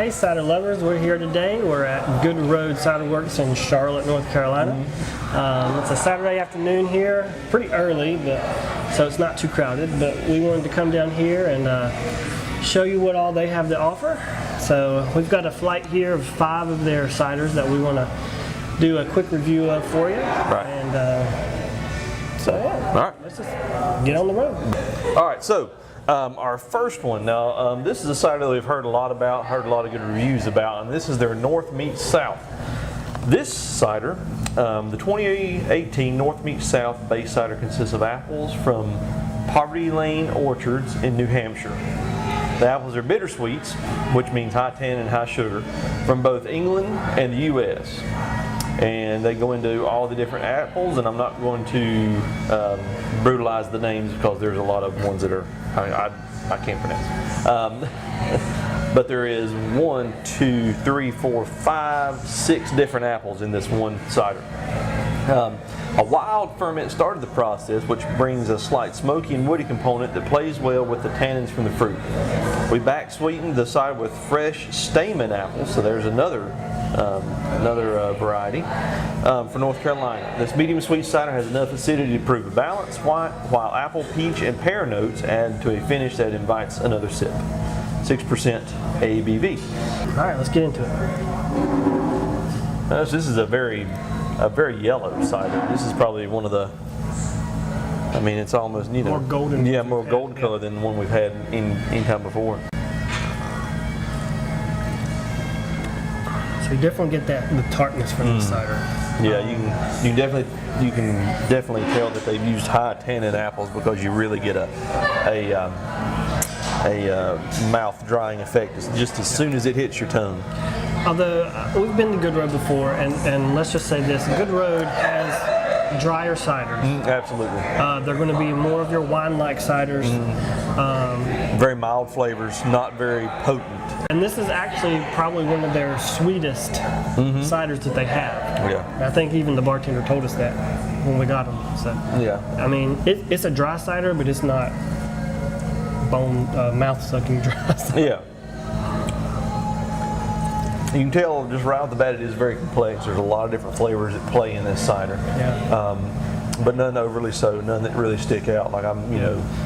Hey cider lovers, we're here today. We're at GoodRoad Ciderworks in Charlotte, North Carolina. It's a Saturday afternoon here, pretty early, so it's not too crowded, but we wanted to come down here and show you what all they have to offer. So we've got a flight here of 5 of their ciders that we want to do a quick review of for you. Right. And so yeah, all right, let's just get on the road. All right, so our first one now, this is a cider that we've heard a lot about, heard a lot of good reviews about, and this is their North Meets South. This cider, the 2018 North Meets South base cider consists of apples from Poverty Lane Orchards in New Hampshire. The apples are bittersweets, which means high tannin and high sugar, from both England and the U.S. And they go into all the different apples, and I'm not going to brutalize the names because there's a lot of ones that are I can't pronounce. But there is 1, 2, 3, 4, 5, 6 different apples in this one cider. A wild ferment started the process, which brings a slight smoky and woody component that plays well with the tannins from the fruit. We back sweetened the cider with fresh stamen apples, so there's another variety for North Carolina. This medium sweet cider has enough acidity to prove a balance, while apple, peach, and pear notes add to a finish that invites another sip. 6% ABV. All right, let's get into it. This is a very yellow cider. This is probably one of the, I mean, it's almost, you know, more golden. Yeah, more golden color than the one we've had any time before. So you definitely get the tartness from the cider. Yeah, you can definitely tell that they've used high tannin apples because you really get a mouth drying effect just as soon as it hits your tongue. Although we've been to GoodRoad before, and let's just say this: GoodRoad has drier ciders. Absolutely. They're going to be more of your wine-like ciders. Very mild flavors, not very potent. And this is actually probably one of their sweetest ciders that they have. Yeah. I think even the bartender told us that when we got them. So yeah. I mean, it's a dry cider, but it's not mouth-sucking dry cider. Yeah. You can tell just right off the bat it is very complex. There's a lot of different flavors that play in this cider. Yeah. But none overly so, none that really stick out. Like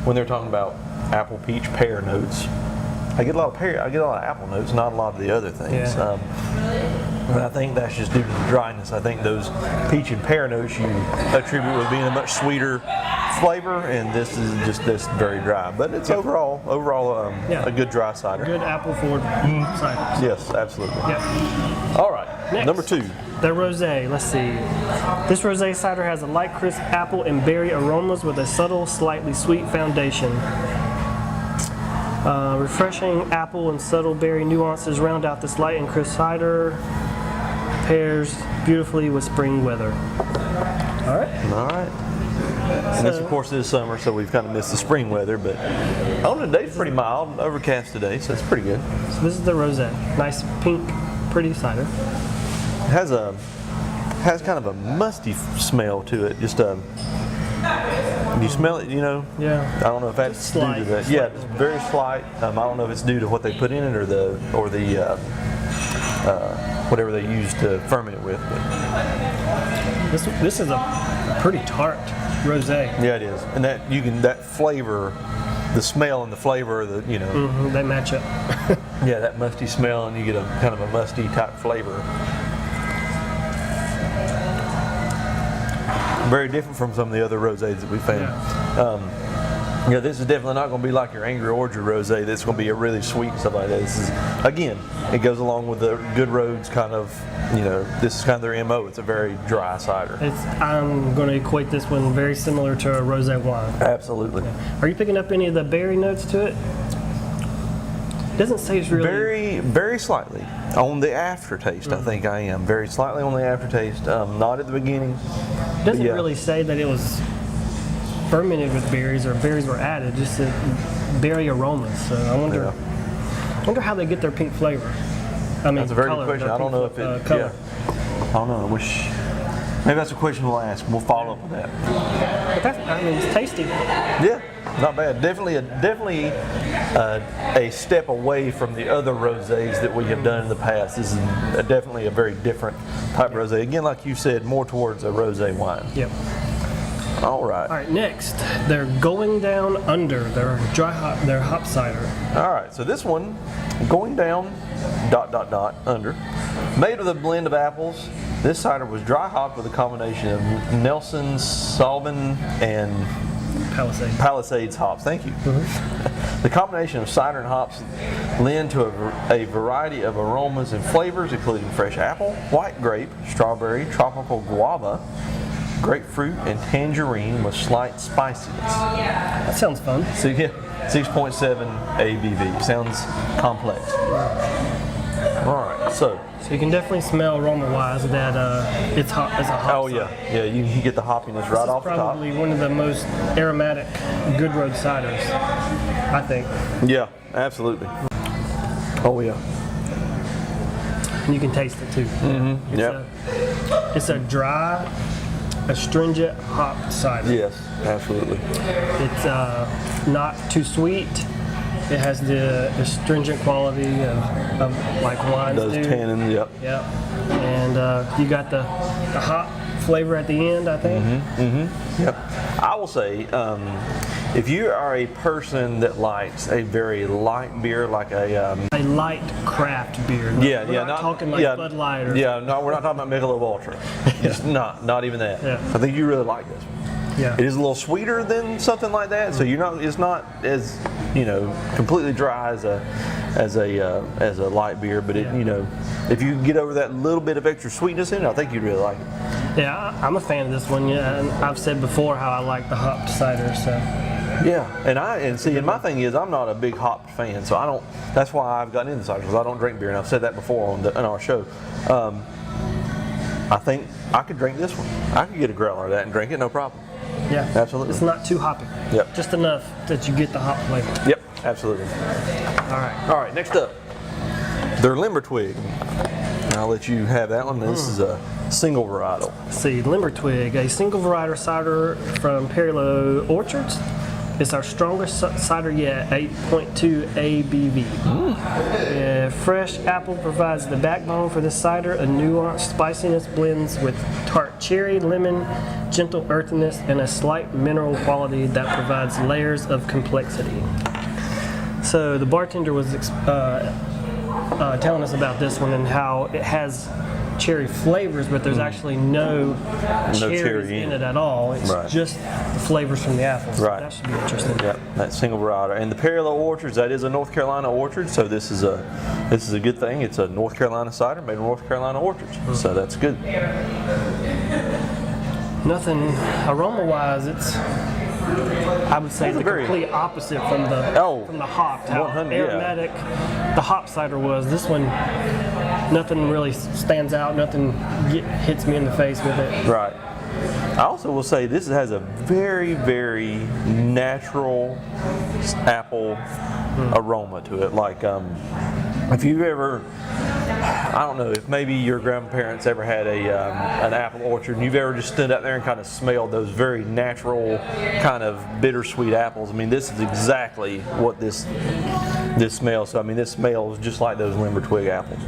when they're talking about apple, peach, pear notes, I get a lot of apple notes, not a lot of the other things. Yeah. And I think that's just due to the dryness. I think those peach and pear notes you attribute with being a much sweeter flavor, and this is just very dry. But it's overall a good dry cider. Good apple forward cider. Yes, absolutely. Yeah. All right, Next. number 2. The rosé. Let's see. This rosé cider has a light, crisp apple and berry aromas with a subtle, slightly sweet foundation. Refreshing apple and subtle berry nuances round out this light and crisp cider. Pairs beautifully with spring weather. All right. All right. And this, of course, is summer, so we've kind of missed the spring weather, but today's pretty mild, overcast today, so it's pretty good. So this is the rosé. Nice pink, pretty cider. It has kind of a musty smell to it. Just you smell it, you know? Yeah. I don't know if that's due to that. Yeah, it's very slight. I don't know if it's due to what they put in it or the whatever they use to ferment it with. But This is a pretty tart rosé. yeah, it is, and that flavor, the smell and the flavor, They match up. yeah, that musty smell, and you get a kind of a musty type flavor. Very different from some of the other rosés that we found. Yeah. This is definitely not going to be like your Angry Orchard rosé. That's going to be a really sweet and stuff like that. This is, again, it goes along with the GoodRoad's kind of, this is kind of their MO. It's a very dry cider. I'm going to equate this one very similar to a rosé wine. Absolutely. Are you picking up any of the berry notes to it? It doesn't say it's really... Very, very slightly. On the aftertaste, I think I am. Very slightly on the aftertaste. Not at the beginning. It doesn't really say that it was fermented with berries or berries were added, just berry aromas. So I wonder how they get their pink flavor. I mean, that's a very color, good question. I don't know if it. Color. Yeah. I don't know. Maybe that's a question we'll ask. We'll follow up with that. But it's tasty. Yeah. not bad. Definitely a step away from the other rosés that we have done in the past. This is definitely a very different type of rosé. Again, like you said, more towards a rosé wine. Yep. All right. All right, next, they're going down under. They're their hop cider. All right, so this one, going down, ... under, made with a blend of apples. This cider was dry hopped with a combination of Nelson, Sauvignon, and Palisades hops. Thank you. The combination of cider and hops lend to a variety of aromas and flavors, including fresh apple, white grape, strawberry, tropical guava, grapefruit, and tangerine with slight spiciness. That sounds fun. So yeah, 6.7 ABV. Sounds complex. All right, so you can definitely smell aroma-wise that it's a hop cider. Yeah, you can get the hoppiness right off the top. Probably one of the most aromatic GoodRoad ciders, I think. Yeah, absolutely. Oh yeah. And you can taste it too. It's a dry, astringent hop cider. Yes, absolutely. It's not too sweet. It has the astringent quality of like wines Those tannins, yep. Yep. And you got the hop flavor at the end, I think. Yep. I will say, if you are a person that likes a very light beer, like a light craft beer. We're not talking like Bud Light or no, we're not talking about Michelob Ultra. Just not even that. Yeah. I think you really like this one. Yeah. It is a little sweeter than something like that, so it's not as completely dry as a light beer, but if you can get over that little bit of extra sweetness in it, I think you'd really like it. Yeah, I'm a fan of this one. Yeah, and I've said before how I like the hopped cider. So. Yeah, and my thing is I'm not a big hopped fan, so I don't. That's why I've gotten into cider, because I don't drink beer, and I've said that before on our show. I think I could drink this one. I could get a growler of that and drink it, no problem. Yeah, absolutely. It's not too hoppy. Yep. Just enough that you get the hop flavor. Yep, absolutely. All right, next up, they're Limber Twig. I'll let you have that one. This is a single varietal. Let's see, Limber Twig, a single varietal cider from Perillo Orchards. It's our strongest cider yet, 8.2 ABV. Fresh apple provides the backbone for this cider. A nuanced spiciness blends with tart cherry, lemon, gentle earthiness, and a slight mineral quality that provides layers of complexity. So the bartender was telling us about this one and how it has cherry flavors, but there's actually no cherries in it at all. It's just the flavors from the apples. Right. That should be interesting. Yep, that single varietal. And the Perillo Orchards, that is a North Carolina orchard, so this is a good thing. It's a North Carolina cider made in North Carolina orchards, so that's good. Nothing aroma-wise, I would say the complete opposite from the hopped. How aromatic the hop cider was. This one, nothing really stands out. Nothing hits me in the face with it. Right. I also will say this has a very, very natural apple aroma to it. Like if you've ever, I don't know, if maybe your grandparents ever had an apple orchard and you've ever just stood out there and kind of smelled those very natural kind of bittersweet apples. I mean, this is exactly what this smells. So I mean, this smells just like those Limber Twig apples.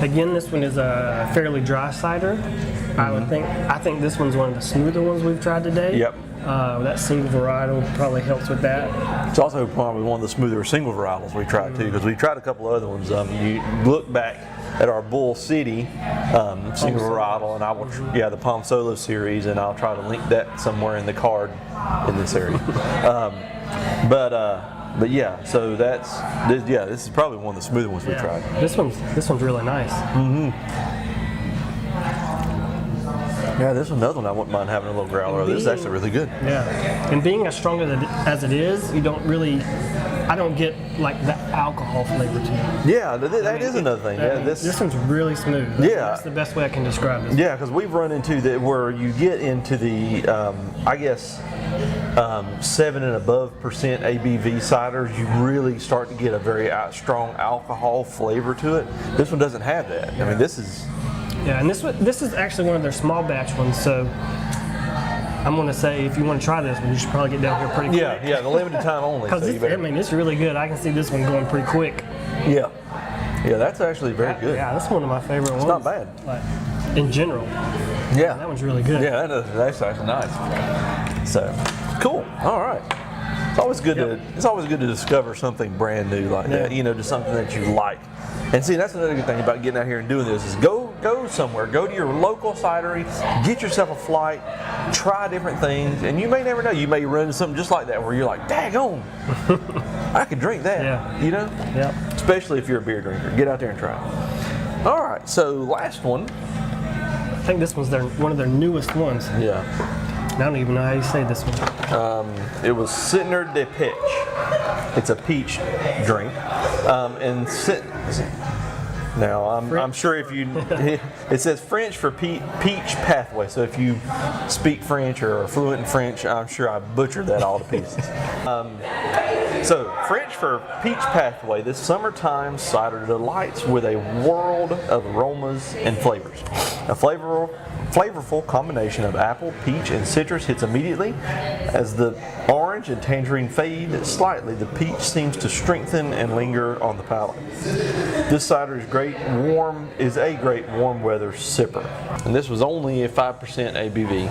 Again, this one is a fairly dry cider. I think this one's one of the smoother ones we've tried today. Yep. That single varietal probably helps with that. It's also probably one of the smoother single varietals we tried too, because we tried a couple of other ones. You look back at our Bull City single varietal, and I will, the Palm Solo series, and I'll try to link that somewhere in the card in this area. But yeah, so this is probably one of the smoother ones we tried. This one's really nice. Yeah, this is another one I wouldn't mind having a little growler. This is actually really good. Yeah, and being as strong as it is, I don't get like the alcohol flavor to it. Yeah, that is another thing. This one's really smooth. That's the best way I can describe this. Yeah, because we've run into that where you get into the, 7 and above percent ABV ciders, you really start to get a very strong alcohol flavor to it. This one doesn't have that. I mean, this is. Yeah, and this is actually one of their small batch ones, so I'm gonna say if you want to try this one, you should probably get down here pretty quick. Yeah, the limited time only. Because So you better- I mean, it's really good. I can see this one going pretty quick. yeah, that's actually very good. Yeah, that's one of my favorite ones. It's not bad. Like, in general, Yeah, that one's really good. Yeah, that's actually nice. So, cool. All right. It's always good to discover something brand new like that. You know, just something that you like. And see, that's another good thing about getting out here and doing this is go somewhere, go to your local cidery, get yourself a flight, try different things, and you may never know. You may run into something just like that where you're like, daggone, I could drink that. Yeah. You know? Yep. Especially if you're a beer drinker. Get out there and try it. All right, so last one. I think this one's one of their newest ones. Yeah. I don't even know how you say this one. It was Cider de Peach. It's a peach drink. Now, I'm sure if you, it says French for peach pathway. So if you speak French or are fluent in French, I'm sure I butchered that all to pieces. So French for peach pathway, this summertime cider delights with a world of aromas and flavors. A flavorful combination of apple, peach, and citrus hits immediately. As the orange and tangerine fade slightly, the peach seems to strengthen and linger on the palate. This cider is a great warm weather sipper. And this was only a 5% ABV.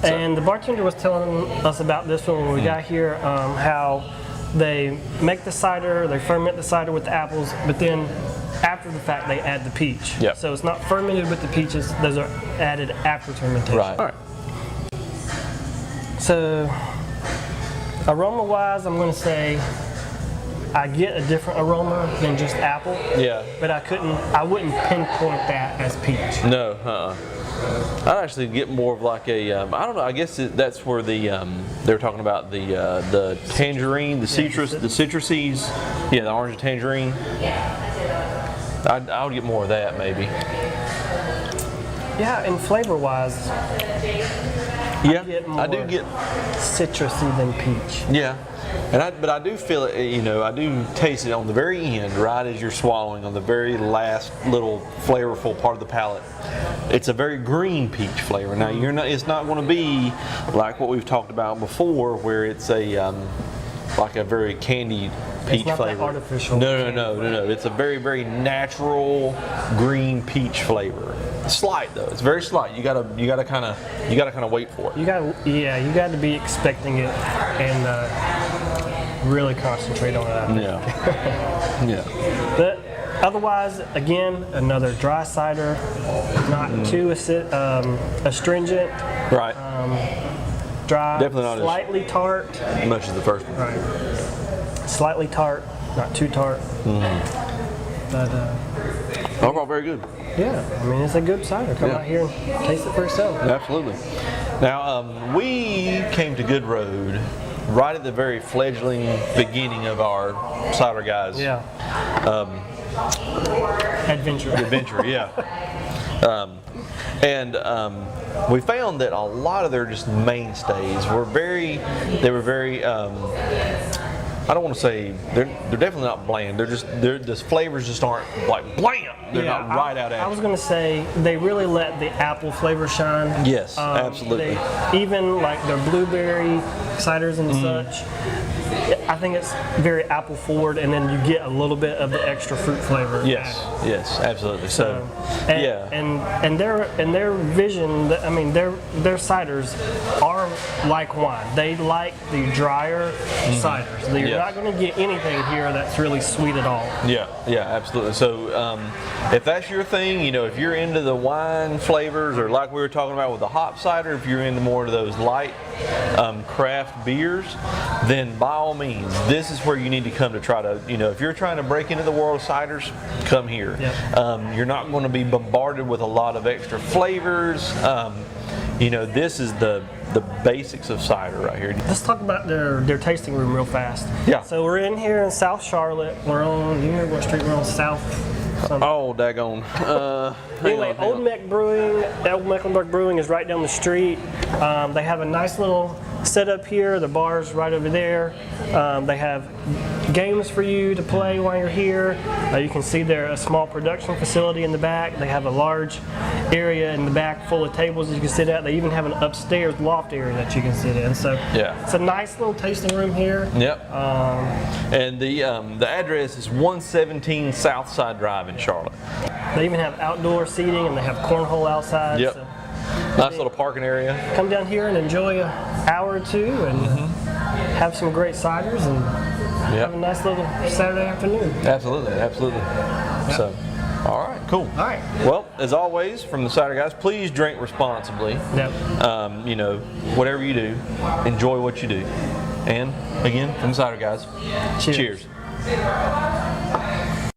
And the bartender was telling us about this one when we got here, how they make the cider, they ferment the cider with the apples, but then after the fact they add the peach. Yep. So it's not fermented with the peaches, those are added after fermentation. Right. All right. So aroma wise, I'm going to say I get a different aroma than just apple. Yeah. But I wouldn't pinpoint that as peach. No, I'd actually get more of like a, I don't know, I guess that's where they're talking about the tangerine, the citrus, the citruses, yeah, the orange and tangerine. I would get more of that maybe. Yeah, and flavor wise, I do get citrusy than peach. Yeah, but I do feel it. You know, I do taste it on the very end, right as you're swallowing, on the very last little flavorful part of the palate. It's a very green peach flavor. Now it's not going to be like what we've talked about before, where it's a like a very candied peach it's not flavor. That artificial. No. It's a very, very natural green peach flavor. Slight though. It's very slight. You gotta kind of wait for it. You got to be expecting it and really concentrate on it. I think. Yeah. But otherwise, again, another dry cider, not too astringent. Right. Dry, Definitely not slightly tart. as much as the first one. Right. Slightly tart, not too tart. But overall, very good. yeah, I mean it's a good cider. Come out here and taste it for yourself. Absolutely. Now, we came to GoodRoad right at the very fledgling beginning of our Cider Guys Yeah. Adventure, yeah. We found that a lot of their just mainstays were very, I don't want to say, they're definitely not bland. The flavors just aren't like blam. They're not right out at I you. was going to say they really let the apple flavor shine. Yes, absolutely. Even like their blueberry ciders and such. I think it's very apple forward, and then you get a little bit of the extra fruit flavor. Yes, absolutely. So, and their vision. I mean, their ciders are like wine. They like the drier ciders. You're not going to get anything here that's really sweet at all. Yeah, absolutely. So, if that's your thing, you know, if you're into the wine flavors, or like we were talking about with the hop cider, if you're into more of those light craft beers, then by all means, this is where you need to come to try to, you know, if you're trying to break into the world of ciders, come here. Yep. You're not going to be bombarded with a lot of extra flavors. You know, this is the basics of cider right here. Let's talk about their tasting room real fast. Yeah. So we're in here in South Charlotte. We're on, do you remember what street we're on? South something. Oh, daggone. Anyway, Old Mecklenburg Brewing is right down the street. They have a nice little set up here. The bar's right over there. They have games for you to play while you're here. You can see there a small production facility in the back. They have a large area in the back full of tables that you can sit at. They even have an upstairs loft area that you can sit in. So it's a nice little tasting room here. Yep. And the address is 117 Southside Drive in Charlotte. They even have outdoor seating and they have cornhole outside. Yep. So nice little parking area. come down here and enjoy an hour or two and have some great ciders and have a nice little Saturday afternoon. Absolutely, absolutely. So, all right, cool. All right. Well, as always, from the Cider Guys, please drink responsibly. Yep. You know, whatever you do, enjoy what you do. And again, from the Cider Guys, cheers.